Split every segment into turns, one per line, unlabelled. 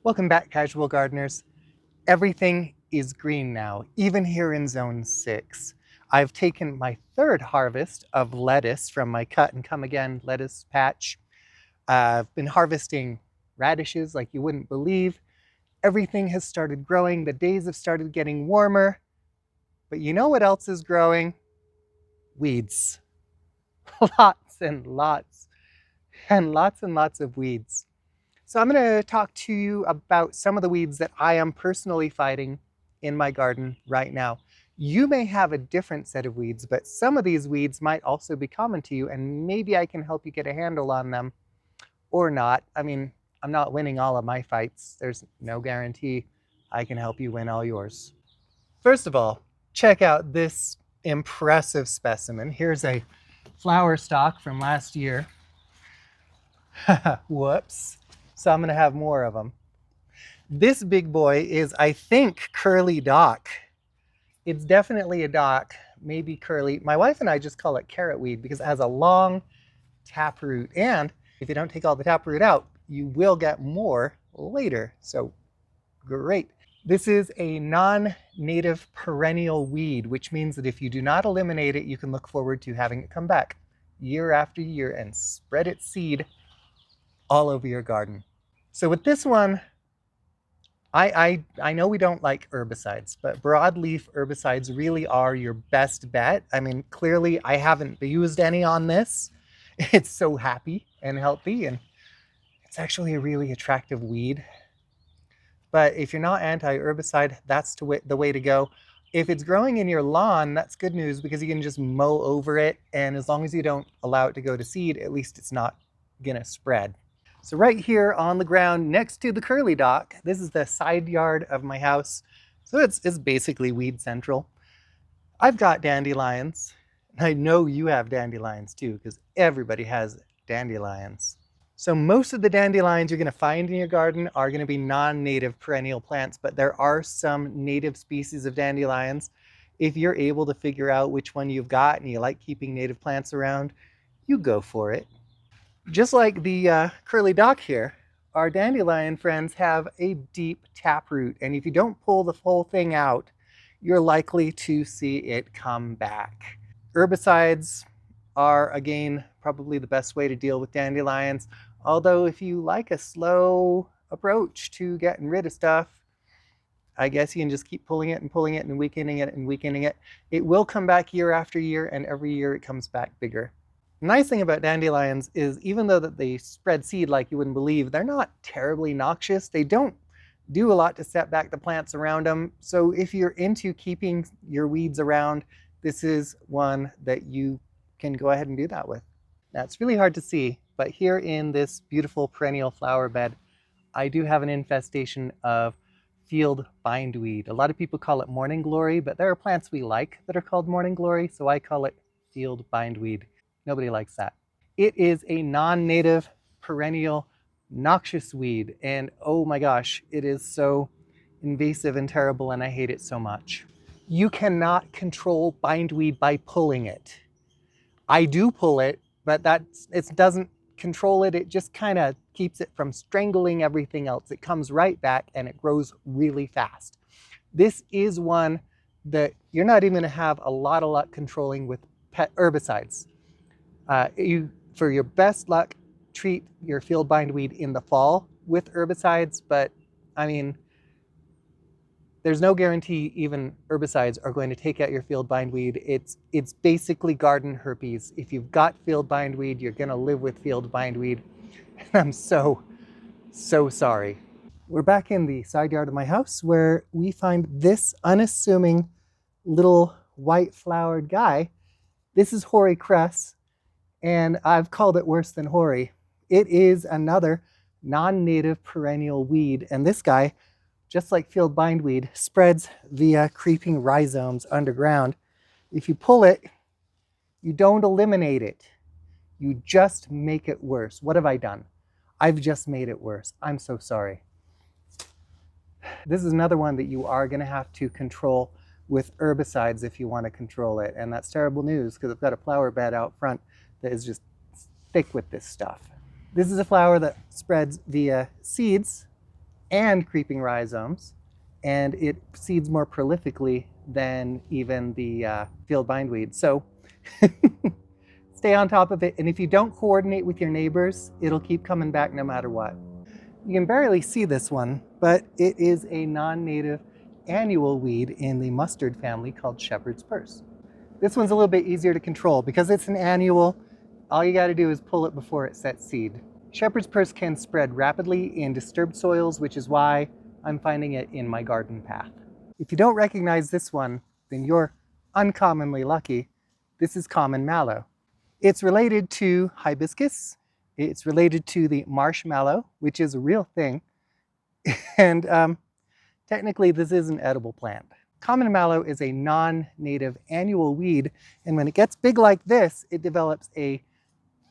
Welcome back, casual gardeners. Everything is green now, even here in Zone 6. I've taken my third harvest of lettuce from my cut and come again lettuce patch. I've been harvesting radishes like you wouldn't believe. Everything has started growing. The days have started getting warmer. But you know what else is growing? Weeds. Lots and lots and lots of weeds. So I'm going to talk to you about some of the weeds that I am personally fighting in my garden right now. You may have a different set of weeds, but some of these weeds might also be common to you, and maybe I can help you get a handle on them or not. I mean, I'm not winning all of my fights. There's no guarantee I can help you win all yours. First of all, check out this impressive specimen. Here's a flower stalk from last year. Whoops. So I'm going to have more of them. This big boy is, I think, curly dock. It's definitely a dock, maybe curly. My wife and I just call it carrot weed because it has a long taproot. And if you don't take all the taproot out, you will get more later. So great. This is a non-native perennial weed, which means that if you do not eliminate it, you can look forward to having it come back year after year and spread its seed all over your garden. So with this one, I know we don't like herbicides, but broadleaf herbicides really are your best bet. I mean, clearly I haven't used any on this. It's so happy and healthy, and it's actually a really attractive weed. But if you're not anti-herbicide, that's the way to go. If it's growing in your lawn, that's good news because you can just mow over it, and as long as you don't allow it to go to seed, at least it's not gonna spread. So right here on the ground next to the curly dock, this is the side yard of my house. So it's basically weed central. I've got dandelions. I know you have dandelions too, because everybody has dandelions. So most of the dandelions you're going to find in your garden are going to be non-native perennial plants, but there are some native species of dandelions. If you're able to figure out which one you've got and you like keeping native plants around, you go for it. Just like the curly dock here, our dandelion friends have a deep taproot, and if you don't pull the whole thing out, you're likely to see it come back. Herbicides are, again, probably the best way to deal with dandelions, although if you like a slow approach to getting rid of stuff, I guess you can just keep pulling it and pulling it and weakening it and weakening it. It will come back year after year, and every year it comes back bigger. The nice thing about dandelions is even though that they spread seed like you wouldn't believe, they're not terribly noxious. They don't do a lot to set back the plants around them. So if you're into keeping your weeds around, this is one that you can go ahead and do that with. Now it's really hard to see, but here in this beautiful perennial flower bed, I do have an infestation of field bindweed. A lot of people call it morning glory, but there are plants we like that are called morning glory, so I call it field bindweed. Nobody likes that. It is a non-native perennial noxious weed, and oh my gosh, it is so invasive and terrible, and I hate it so much. You cannot control bindweed by pulling it. I do pull it, but it doesn't control it. It just kind of keeps it from strangling everything else. It comes right back and it grows really fast. This is one that you're not even going to have a lot of luck controlling with herbicides. For your best luck, treat your field bindweed in the fall with herbicides, but I mean, there's no guarantee even herbicides are going to take out your field bindweed. It's basically garden herpes. If you've got field bindweed, you're going to live with field bindweed. And I'm so sorry. We're back in the side yard of my house where we find this unassuming little white flowered guy. This is Hoary Cress, and I've called it worse than hoary. It is another non-native perennial weed, and this guy, just like field bindweed, spreads via creeping rhizomes underground. If you pull it, you don't eliminate it. You just make it worse. What have I done? I've just made it worse. I'm so sorry. This is another one that you are going to have to control with herbicides if you want to control it, and that's terrible news because I've got a flower bed out front that is just thick with this stuff. This is a flower that spreads via seeds, and creeping rhizomes, and it seeds more prolifically than even the field bindweed. So stay on top of it, and if you don't coordinate with your neighbors, it'll keep coming back no matter what. You can barely see this one, but it is a non-native annual weed in the mustard family called shepherd's purse. This one's a little bit easier to control because it's an annual. All you got to do is pull it before it sets seed. Shepherd's purse can spread rapidly in disturbed soils, which is why I'm finding it in my garden path. If you don't recognize this one, then you're uncommonly lucky. This is common mallow. It's related to hibiscus. It's related to the marsh mallow, which is a real thing. And technically, this is an edible plant. Common mallow is a non-native annual weed, and when it gets big like this, it develops a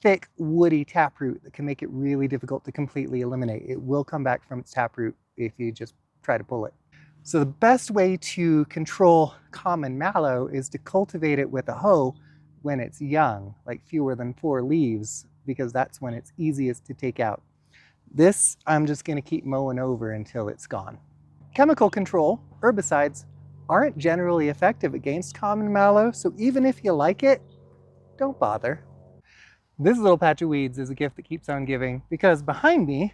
thick, woody taproot that can make it really difficult to completely eliminate. It will come back from its taproot if you just try to pull it. So the best way to control common mallow is to cultivate it with a hoe when it's young, like fewer than 4 leaves, because that's when it's easiest to take out. This, I'm just going to keep mowing over until it's gone. Chemical control, herbicides, aren't generally effective against common mallow, so even if you like it, don't bother. This little patch of weeds is a gift that keeps on giving, because behind me,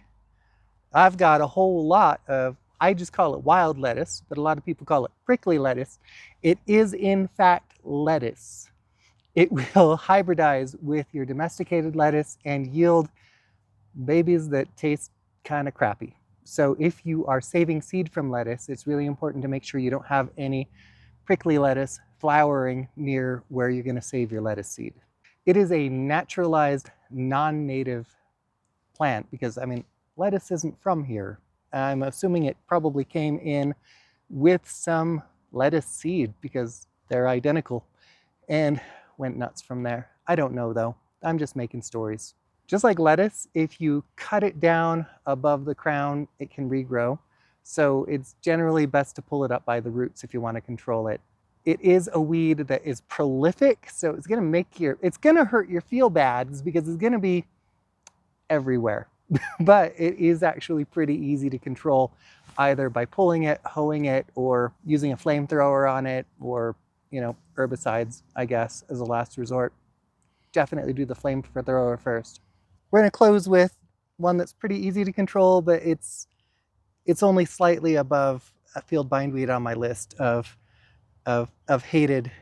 I've got a whole lot of, I just call it wild lettuce, but a lot of people call it prickly lettuce. It is in fact lettuce. It will hybridize with your domesticated lettuce and yield babies that taste kind of crappy. So if you are saving seed from lettuce, it's really important to make sure you don't have any prickly lettuce flowering near where you're going to save your lettuce seed. It is a naturalized, non-native plant because, I mean, lettuce isn't from here. I'm assuming it probably came in with some lettuce seed because they're identical and went nuts from there. I don't know though. I'm just making stories. Just like lettuce, if you cut it down above the crown, it can regrow. So it's generally best to pull it up by the roots if you want to control it. It is a weed that is prolific, so it's going to make it's going to hurt your feel bads because it's going to be everywhere. But it is actually pretty easy to control either by pulling it, hoeing it, or using a flamethrower on it, or, you know, herbicides, I guess, as a last resort. Definitely do the flamethrower first. We're going to close with one that's pretty easy to control, but it's only slightly above a field bindweed on my list of hated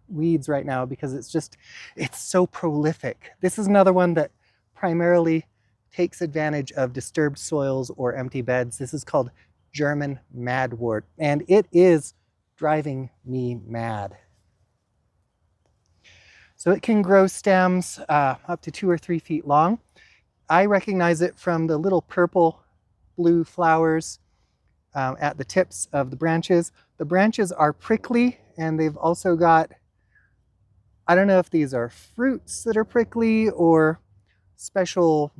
weeds right now because it's so prolific. This is another one that primarily takes advantage of disturbed soils or empty beds. This is called German Madwort, and it is driving me mad. So it can grow stems up to 2 or 3 feet long. I recognize it from the little purple blue flowers at the tips of the branches. The branches are prickly, and they've also got, I don't know if these are fruits that are prickly or special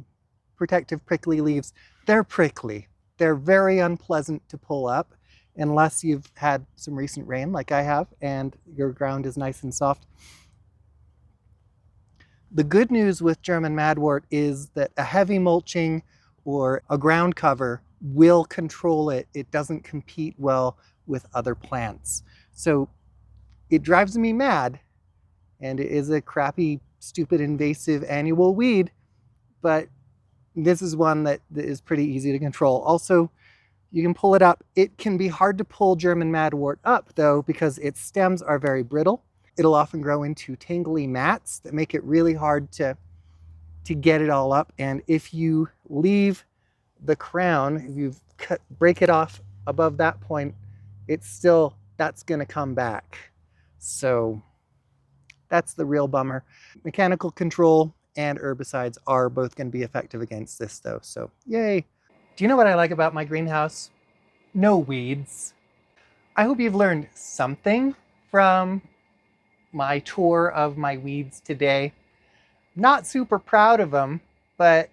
protective prickly leaves. They're prickly. They're very unpleasant to pull up unless you've had some recent rain like I have and your ground is nice and soft. The good news with German Madwort is that a heavy mulching or a ground cover will control it. It doesn't compete well with other plants. So it drives me mad, and it is a crappy, stupid, invasive annual weed, but this is one that is pretty easy to control. Also, you can pull it up. It can be hard to pull German Madwort up though, because its stems are very brittle. It'll often grow into tangly mats that make it really hard to get it all up. And if you leave the crown, if you break it off above that point, that's gonna come back. So that's the real bummer. Mechanical control and herbicides are both gonna be effective against this though, so yay. Do you know what I like about my greenhouse? No weeds. I hope you've learned something from my tour of my weeds today. Not super proud of them, but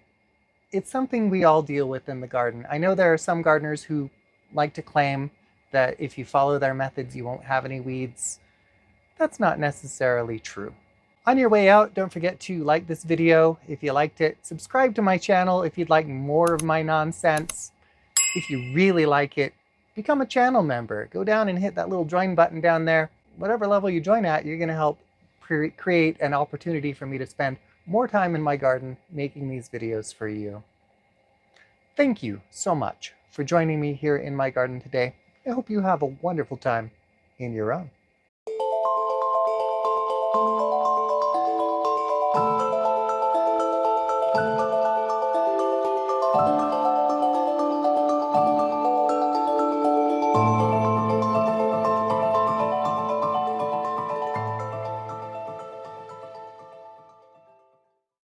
it's something we all deal with in the garden. I know there are some gardeners who like to claim that if you follow their methods, you won't have any weeds. That's not necessarily true. On your way out, don't forget to like this video if you liked it. Subscribe to my channel if you'd like more of my nonsense. If you really like it, become a channel member. Go down and hit that little join button down there. Whatever level you join at, you're going to help create an opportunity for me to spend more time in my garden making these videos for you. Thank you so much for joining me here in my garden today. I hope you have a wonderful time in your own.